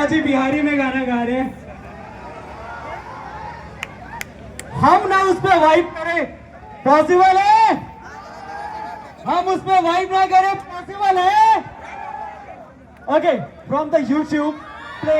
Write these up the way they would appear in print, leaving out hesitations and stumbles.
जी बिहारी में गाना गा रहे हैं, हम ना उस पे वाइब करें, पॉसिबल है? हम उस पे वाइब ना करें, पॉसिबल है? Okay, from the YouTube play.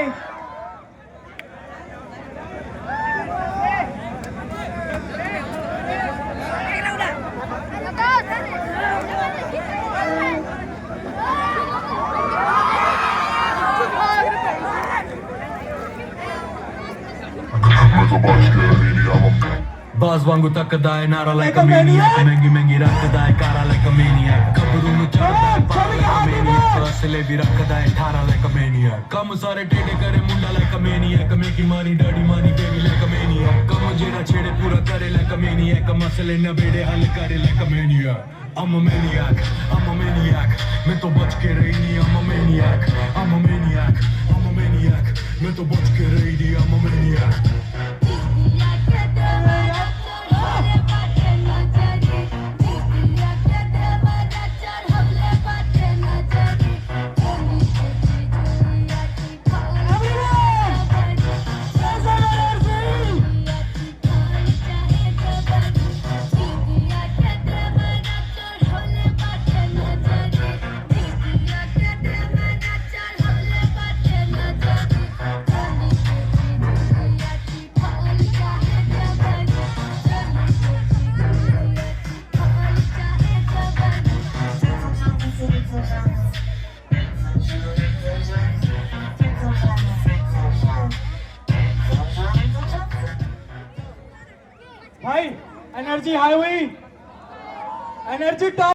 बाज वांगू तकदा है नारा like a maniac, महंगी महंगी रखदा है कारा like a maniac, कबरू नु चढ़दा है पारा like a maniac, असले भी रखदा है ठारा like a maniac, कम सारे टेढ़े करे मुंडा like a maniac, मेकी मानी डैडी मानी बेबी like a maniac, कम जेड़ा छेड़े पूरा करे like a maniac, मसले न बेड़े हल करे like a maniac. I'm a maniac, I'm a maniac, मैं तो बच के रही नहीं, I'm a maniac, I'm a maniac, I'm a maniac, मैं तो बच के रही नहीं, I'm a maniac. भाई एनर्जी हाई हुई, एनर्जी टॉप।